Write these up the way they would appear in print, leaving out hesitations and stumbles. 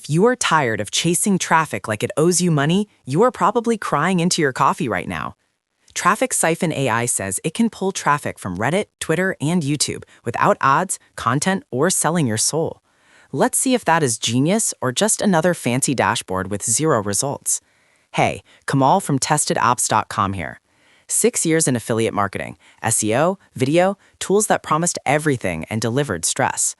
If you are tired of chasing traffic like it owes you money, you are probably crying into your coffee right now. TrafficSiphon AI says it can pull traffic from Reddit, Twitter, and YouTube without ads, content, or selling your soul. Let's see if that is genius or just another fancy dashboard with zero results. Hey, Kamal from TestedApps.com here. 6 years in affiliate marketing, SEO, video, tools that promised everything and delivered stress.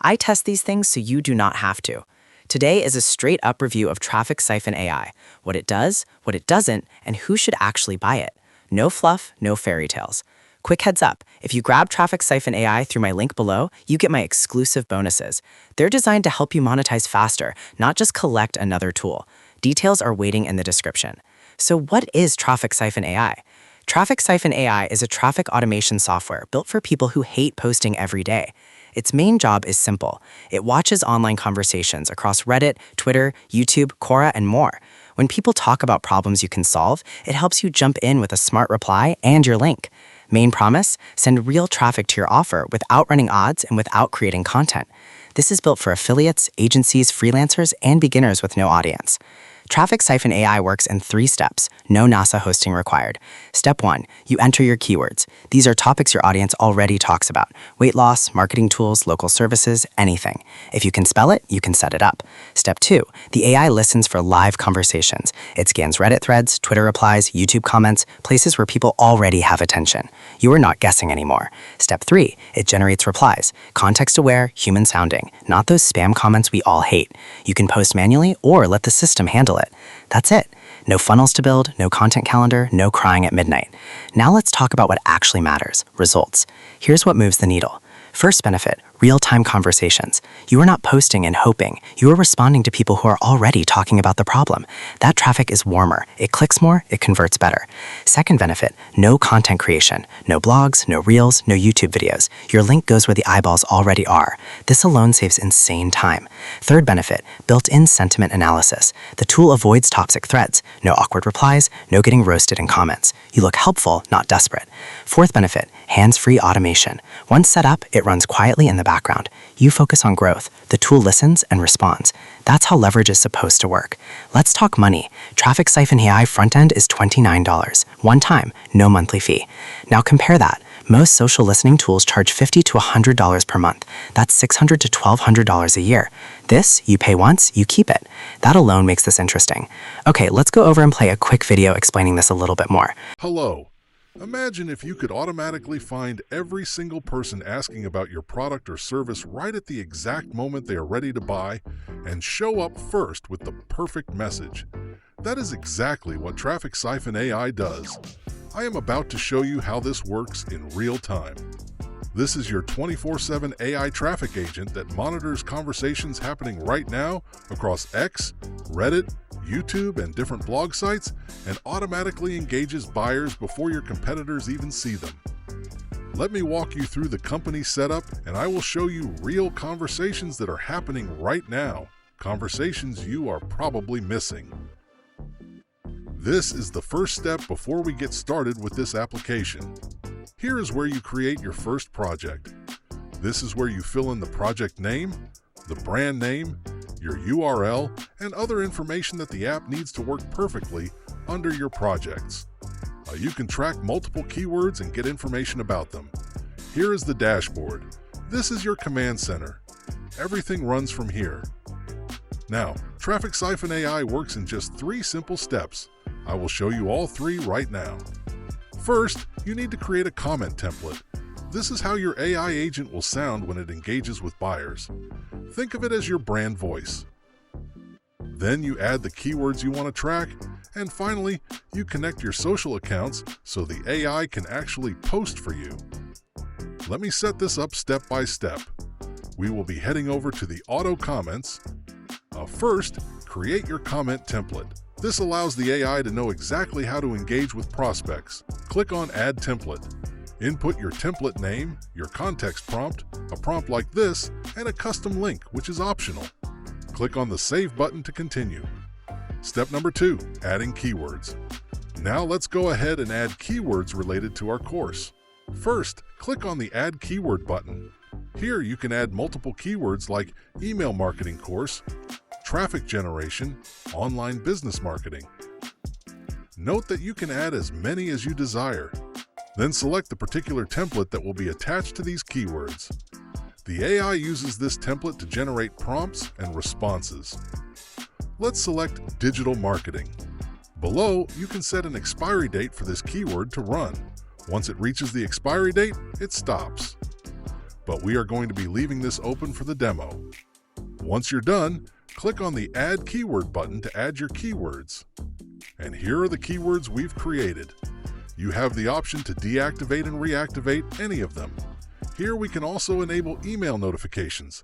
I test these things so you do not have to. Today is a straight-up review of TrafficSiphon AI, what it does, what it doesn't, and who should actually buy it. No fluff, no fairy tales. Quick heads up, if you grab TrafficSiphon AI through my link below, you get my exclusive bonuses. They're designed to help you monetize faster, not just collect another tool. Details are waiting in the description. So what is TrafficSiphon AI? TrafficSiphon AI is a traffic automation software built for people who hate posting every day. Its main job is simple. It watches online conversations across Reddit, Twitter, YouTube, Quora, and more. When people talk about problems you can solve, it helps you jump in with a smart reply and your link. Main promise? Send real traffic to your offer without running ads and without creating content. This is built for affiliates, agencies, freelancers, and beginners with no audience. TrafficSiphon AI works in 3 steps, no NASA hosting required. Step 1, you enter your keywords. These are topics your audience already talks about: weight loss, marketing tools, local services, anything. If you can spell it, you can set it up. Step 2, the AI listens for live conversations. It scans Reddit threads, Twitter replies, YouTube comments, places where people already have attention. You are not guessing anymore. Step 3, it generates replies, context-aware, human-sounding, not those spam comments we all hate. You can post manually or let the system handle it. That's it. No funnels to build, no content calendar, no crying at midnight. Now let's talk about what actually matters: results. Here's what moves the needle. First benefit, real-time conversations. You are not posting and hoping. You are responding to people who are already talking about the problem. That traffic is warmer. It clicks more, it converts better. Second benefit, no content creation. No blogs, no reels, no YouTube videos. Your link goes where the eyeballs already are. This alone saves insane time. Third benefit, built-in sentiment analysis. The tool avoids toxic threads. No awkward replies, no getting roasted in comments. You look helpful, not desperate. Fourth benefit, hands-free automation. Once set up, it runs quietly in the background. You focus on growth. The tool listens and responds. That's how leverage is supposed to work. Let's talk money. TrafficSiphon AI front end is $29. One time, no monthly fee. Now compare that. Most social listening tools charge $50 to $100 per month. That's $600 to $1,200 a year. This, you pay once, you keep it. That alone makes this interesting. Okay, let's go over and play a quick video explaining this a little bit more. Hello. Imagine if you could automatically find every single person asking about your product or service right at the exact moment they are ready to buy and show up first with the perfect message. That is exactly what TrafficSiphon AI does. I am about to show you how this works in real time. This is your 24/7 AI traffic agent that monitors conversations happening right now across X, Reddit, YouTube, and different blog sites, and automatically engages buyers before your competitors even see them. Let me walk you through the company setup, and I will show you real conversations that are happening right now, conversations you are probably missing. This is the first step before we get started with this application. Here is where you create your first project. This is where you fill in the project name, the brand name, your URL, and other information that the app needs to work perfectly under your projects. You can track multiple keywords and get information about them. Here is the dashboard. This is your command center. Everything runs from here. Now, TrafficSiphon AI works in just 3 simple steps. I will show you all 3 right now. First, you need to create a comment template. This is how your AI agent will sound when it engages with buyers. Think of it as your brand voice. Then you add the keywords you want to track, and finally, you connect your social accounts so the AI can actually post for you. Let me set this up step by step. We will be heading over to the auto comments. First, create your comment template. This allows the AI to know exactly how to engage with prospects. Click on Add Template. Input your template name, your context prompt, a prompt like this, and a custom link, which is optional. Click on the Save button to continue. Step number 2, adding keywords. Now let's go ahead and add keywords related to our course. First, click on the Add Keyword button. Here you can add multiple keywords like email marketing course, traffic generation, online business marketing. Note that you can add as many as you desire. Then select the particular template that will be attached to these keywords. The AI uses this template to generate prompts and responses. Let's select digital marketing. Below, you can set an expiry date for this keyword to run. Once it reaches the expiry date, it stops. But we are going to be leaving this open for the demo. Once you're done, click on the Add Keyword button to add your keywords. And here are the keywords we've created. You have the option to deactivate and reactivate any of them. Here we can also enable email notifications.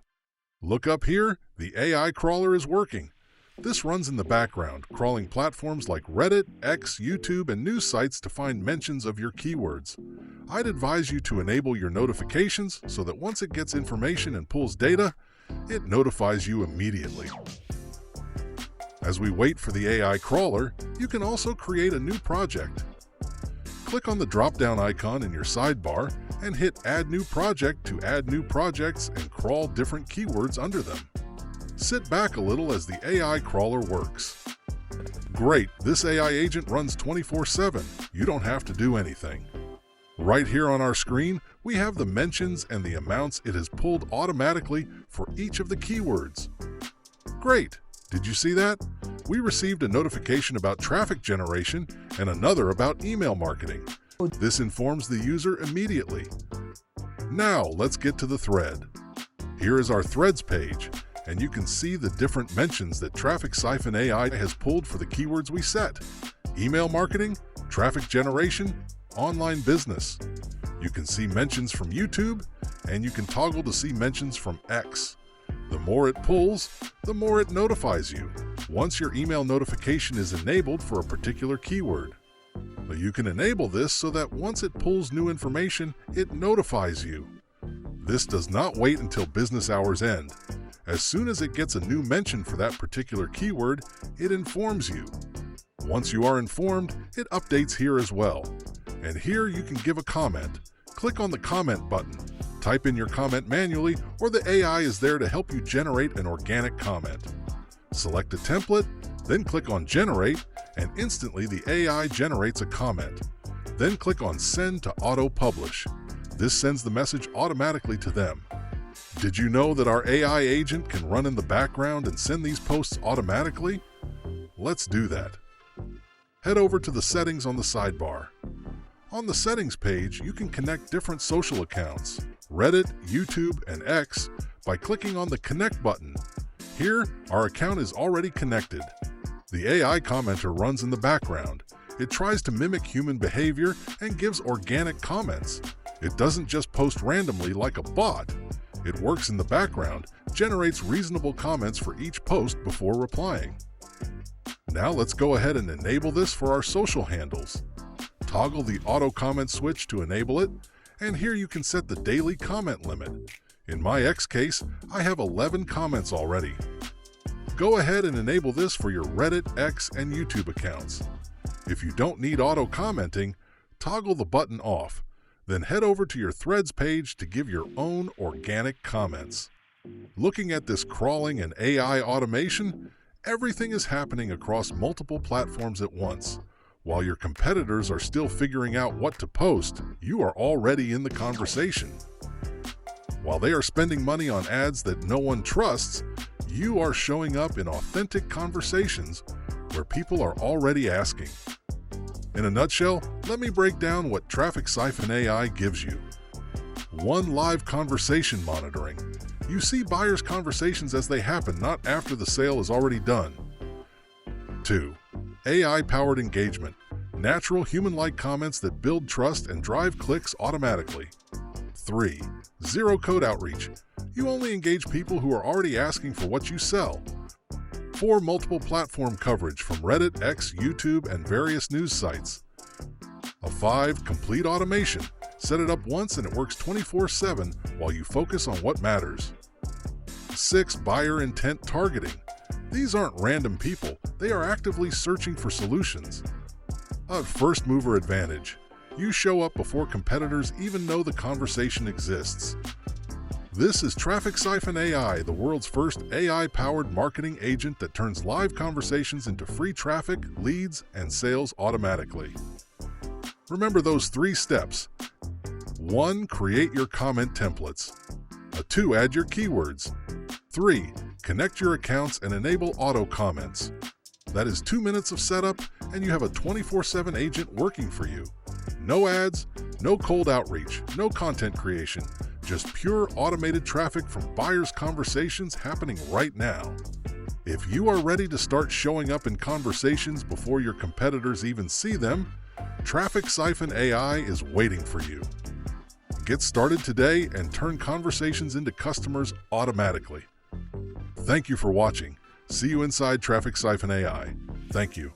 Look up here, the AI crawler is working. This runs in the background, crawling platforms like Reddit, X, YouTube, and news sites to find mentions of your keywords. I'd advise you to enable your notifications so that once it gets information and pulls data, it notifies you immediately. As we wait for the AI crawler, you can also create a new project. Click on the drop-down icon in your sidebar and hit Add New Project to add new projects and crawl different keywords under them. Sit back a little as the AI crawler works. Great, this AI agent runs 24/7. You don't have to do anything. Right here on our screen, we have the mentions and the amounts it has pulled automatically for each of the keywords. Great! Did you see that? We received a notification about traffic generation and another about email marketing. This informs the user immediately. Now, let's get to the thread. Here is our threads page, and you can see the different mentions that TrafficSiphon AI has pulled for the keywords we set: email marketing, traffic generation, online business. You can see mentions from YouTube, and you can toggle to see mentions from X. The more it pulls, the more it notifies you, once your email notification is enabled for a particular keyword. But you can enable this so that once it pulls new information, it notifies you. This does not wait until business hours end. As soon as it gets a new mention for that particular keyword, it informs you. Once you are informed, it updates here as well. And here you can give a comment. Click on the comment button. Type in your comment manually, or the AI is there to help you generate an organic comment. Select a template, then click on Generate, and instantly the AI generates a comment. Then click on Send to auto-publish. This sends the message automatically to them. Did you know that our AI agent can run in the background and send these posts automatically? Let's do that. Head over to the settings on the sidebar. On the settings page, you can connect different social accounts, Reddit, YouTube, and X, by clicking on the Connect button. Here, our account is already connected. The AI commenter runs in the background. It tries to mimic human behavior and gives organic comments. It doesn't just post randomly like a bot. It works in the background, generates reasonable comments for each post before replying. Now let's go ahead and enable this for our social handles. Toggle the auto comment switch to enable it, and here you can set the daily comment limit. In my X case, I have 11 comments already. Go ahead and enable this for your Reddit, X, and YouTube accounts. If you don't need auto commenting, toggle the button off. Then head over to your Threads page to give your own organic comments. Looking at this crawling and AI automation, everything is happening across multiple platforms at once. While your competitors are still figuring out what to post, you are already in the conversation. While they are spending money on ads that no one trusts, you are showing up in authentic conversations where people are already asking. In a nutshell, let me break down what TrafficSiphon AI gives you. 1. Live conversation monitoring. You see buyers' conversations as they happen, not after the sale is already done. 2. AI-powered engagement. Natural human-like comments that build trust and drive clicks automatically. 3. Zero code outreach. You only engage people who are already asking for what you sell. 4. Multiple platform coverage from Reddit, X, YouTube, and various news sites. 5. Complete automation. Set it up once and it works 24/7 while you focus on what matters. 6. Buyer intent targeting. These aren't random people, they are actively searching for solutions. A first mover advantage. You show up before competitors even know the conversation exists. This is TrafficSiphon AI, the world's first AI-powered marketing agent that turns live conversations into free traffic, leads, and sales automatically. Remember those 3 steps. 1. Create your comment templates. 2. Add your keywords. 3. Connect your accounts and enable auto comments. That is 2 minutes of setup, and you have a 24/7 agent working for you. No ads, no cold outreach, no content creation, just pure automated traffic from buyers' conversations happening right now. If you are ready to start showing up in conversations before your competitors even see them, TrafficSiphon AI is waiting for you. Get started today and turn conversations into customers automatically. Thank you for watching. See you inside TrafficSiphon AI. Thank you.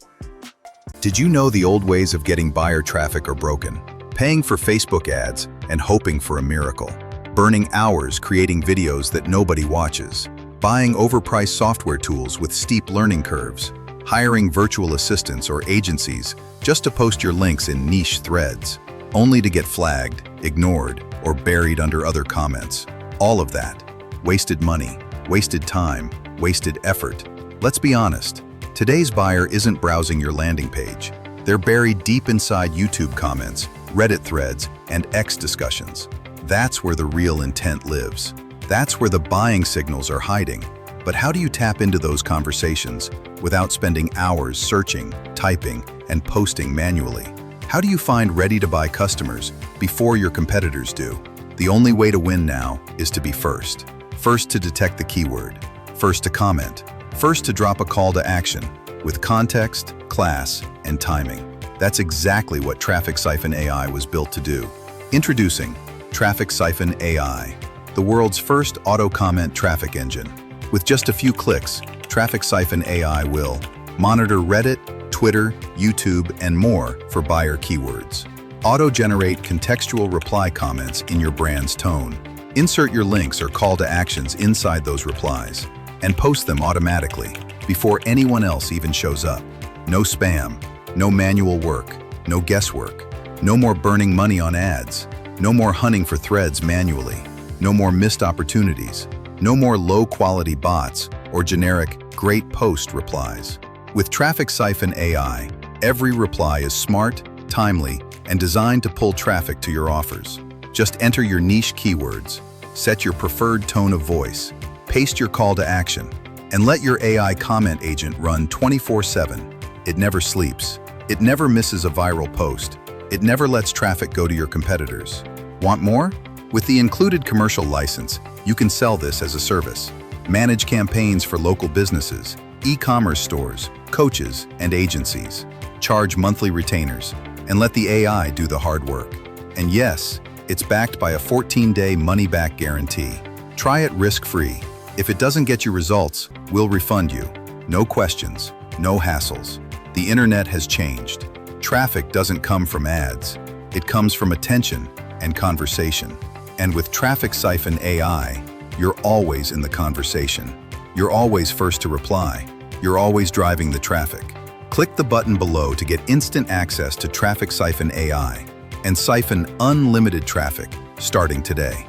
Did you know the old ways of getting buyer traffic are broken? Paying for Facebook ads and hoping for a miracle. Burning hours creating videos that nobody watches. Buying overpriced software tools with steep learning curves. Hiring virtual assistants or agencies just to post your links in niche threads, only to get flagged, ignored, or buried under other comments. All of that. Wasted money, wasted time, wasted effort. Let's be honest. Today's buyer isn't browsing your landing page. They're buried deep inside YouTube comments, Reddit threads, and X discussions. That's where the real intent lives. That's where the buying signals are hiding. But how do you tap into those conversations without spending hours searching, typing, and posting manually? How do you find ready-to-buy customers before your competitors do? The only way to win now is to be first. First to detect the keyword. First to comment. First to drop a call to action with context, class, and timing. That's exactly what TrafficSiphon AI was built to do. Introducing TrafficSiphon AI, the world's first auto-comment traffic engine. With just a few clicks, TrafficSiphon AI will monitor Reddit, Twitter, YouTube, and more for buyer keywords. Auto-generate contextual reply comments in your brand's tone. Insert your links or call to actions inside those replies, and post them automatically before anyone else even shows up. No spam, no manual work, no guesswork, no more burning money on ads, no more hunting for threads manually, no more missed opportunities, no more low-quality bots or generic great post replies. With TrafficSiphon AI, every reply is smart, timely, and designed to pull traffic to your offers. Just enter your niche keywords, set your preferred tone of voice, paste your call to action, and let your AI comment agent run 24/7. It never sleeps. It never misses a viral post. It never lets traffic go to your competitors. Want more? With the included commercial license, you can sell this as a service. Manage campaigns for local businesses, e-commerce stores, coaches, and agencies. Charge monthly retainers, and let the AI do the hard work. And yes, it's backed by a 14-day money-back guarantee. Try it risk-free. If it doesn't get you results, we'll refund you. No questions, no hassles. The internet has changed. Traffic doesn't come from ads. It comes from attention and conversation. And with TrafficSiphon AI, you're always in the conversation. You're always first to reply. You're always driving the traffic. Click the button below to get instant access to TrafficSiphon AI and siphon unlimited traffic starting today.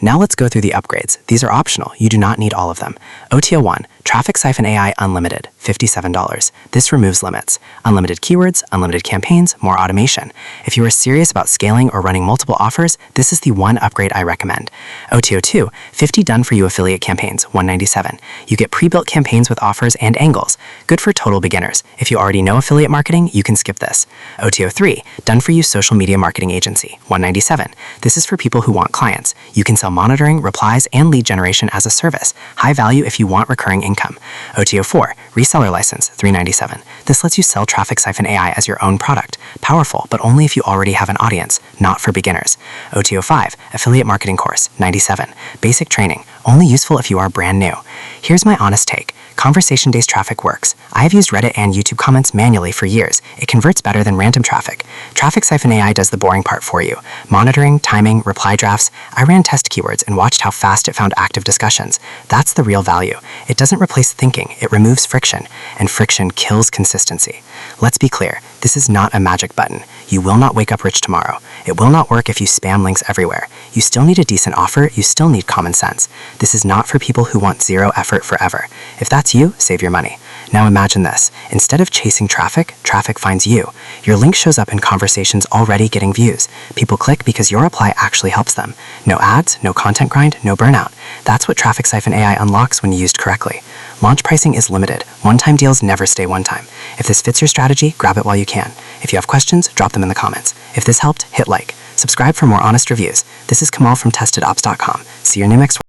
Now let's go through the upgrades. These are optional. You do not need all of them. OTO 1, TrafficSiphon AI Unlimited, $57. This removes limits. Unlimited keywords, unlimited campaigns, more automation. If you are serious about scaling or running multiple offers, this is the one upgrade I recommend. OTO 2, 50 done-for-you affiliate campaigns, $197. You get pre-built campaigns with offers and angles. Good for total beginners. If you already know affiliate marketing, you can skip this. OTO 3, done-for-you social media marketing agency, $197. This is for people who want clients. You can sell monitoring, replies, and lead generation as a service. High value if you want recurring income. OTO 4, reseller license, $397. This lets you sell TrafficSiphon AI as your own product. Powerful, but only if you already have an audience, not for beginners. OTO 5, affiliate marketing course, $97. Basic training, only useful if you are brand new. Here's my honest take. Conversation-based traffic works. I have used Reddit and YouTube comments manually for years. It converts better than random traffic. TrafficSiphon AI does the boring part for you. Monitoring, timing, reply drafts. I ran test keywords and watched how fast it found active discussions. That's the real value. It doesn't replace thinking, it removes friction, and friction kills consistency. Let's be clear, this is not a magic button. You will not wake up rich tomorrow. It will not work if you spam links everywhere. You still need a decent offer, you still need common sense. This is not for people who want zero effort forever. If that's you, save your money. Now imagine this. Instead of chasing traffic, traffic finds you. Your link shows up in conversations already getting views. People click because your reply actually helps them. No ads, no content grind, no burnout. That's what TrafficSiphon AI unlocks when used correctly. Launch pricing is limited. One-time deals never stay one-time. If this fits your strategy, grab it while you can. If you have questions, drop them in the comments. If this helped, hit like. Subscribe for more honest reviews. This is Kamal from TestedOps.com. See your new next